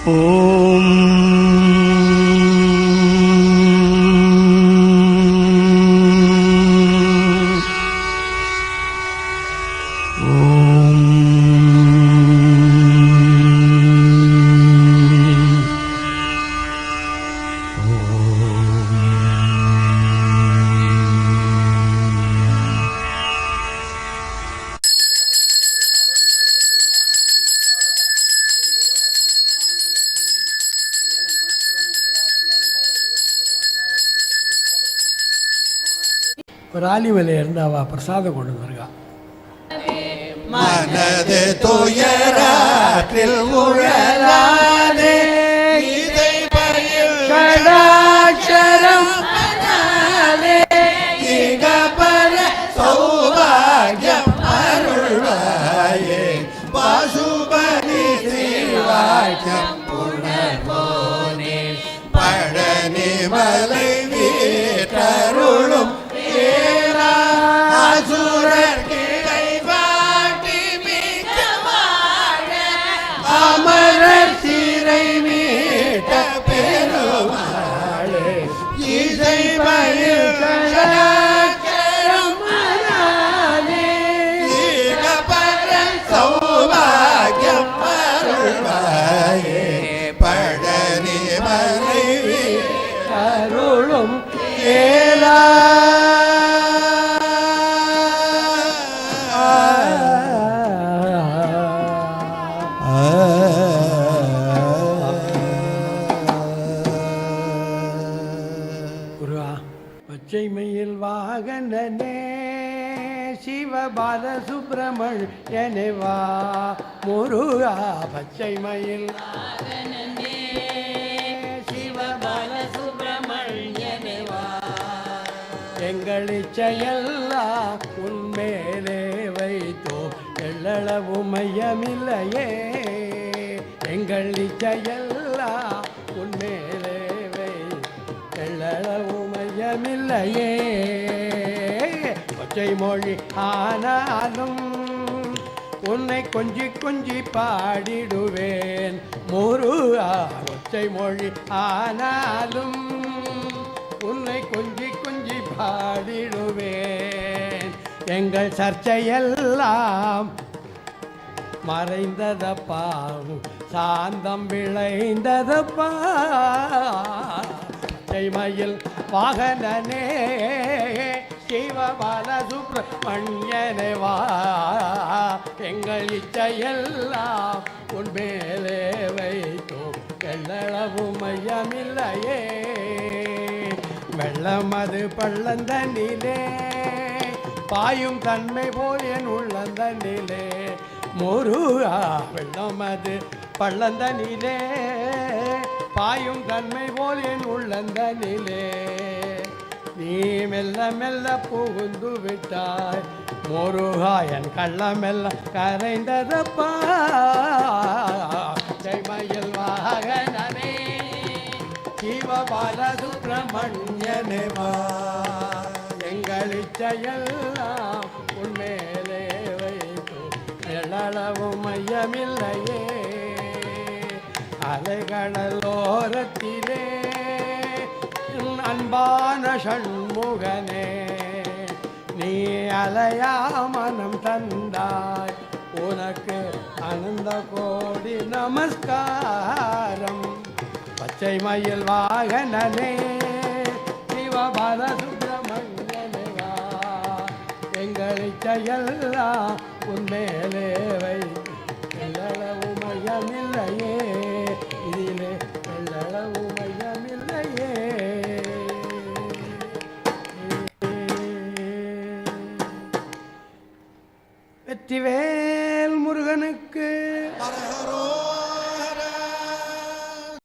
ஓம் ராலிமலையிலிருந்து அவள் பிரசாதம் கொண்டு வந்திருக்கா. மனது துயராற்றில் உழலாதே இதை பயில் கடாட்சரம் இகபர சௌபாகியம் அருள்வாயே பசுபதி ஸ்ரீவாக்கியம் புனர்வோனே பழனி மலை வீட்டருளும் அசுரர் கிளை பாட்டி மிக்க வாழ அமரர் சிறை மீட்ட பெருமாளே இசை பயில் கடாட்சரம் ஈகபர சௌபாகியம் அருள்வாயே பழனி மலை அருளும் ஏலா பச்சைமயில் வாகனனே சிவபால சுப்பிரமணியனே வா முருகா. பச்சைமயில் வாகனனே சிவபால சுப்பிரமணியனே வா. எங்கள் இச்சையெல்லாம் உன்மேலே வைத்தோ எள்ளளவு மையமில்லையே. எங்கள் இச்சையெல்லாம் உன்மேலே எள்ளளவு மையமில்லையே. கொச்சை மொழி ஆனாலும் உன்னை கொஞ்சி கொஞ்சி பாடிடுவேன் முருகா. கொச்சை மொழி ஆனாலும் உன்னை கொஞ்சி கொஞ்சி பாடிடுவேன். எங்கள் சர்ச்சையெல்லாம் மறைந்ததப்பா சாந்தம் விளைந்ததப்பா. மயில் வாகனனே சிவபால சுப்பிரமணியனே வா. எங்கள் இச்சையெல்லாம் உன் மேலே வைத்தோம் எள்ளளவு மையமில்லையே. வெள்ளம் அது பள்ளந்தண்ணிலே பாயும் தன்மை போல் என் உள்ளந்தண்ணிலே முருகா. வெள்ளம் அது பள்ளந்தண்ணிலே பாயும் தன்மை போல் என் உள்ளந்தனிலே. நீ மெல்ல மெல்ல புகுந்து விட்டாய் முருகா. என் கள்ளமெல்ல கரைந்ததப்பா. மயில் வாகனனே சிவபால சுப்பிரமணியனே வா. எங்கள் இச்சையெல்லாம் உன்மேலே வைத்தோ எள்ளளவு மையமில்லையே. அலைகளோரத்திலே அன்பான சண்முகனே நீ அலையா மனம் தந்தாய். உனக்கு அனந்த கோடி நமஸ்காரம். பச்சை மயில் வாகனனே சிவபால சுப்பிரமணியனே வா. எங்கள் இச்சையெல்லாம் உன்மேலே வை எள்ளளவு மையமில்லையே. இதிலே எள்ளளவு மையமில்லையே. வெற்றிவேல் முருகனுக்கு.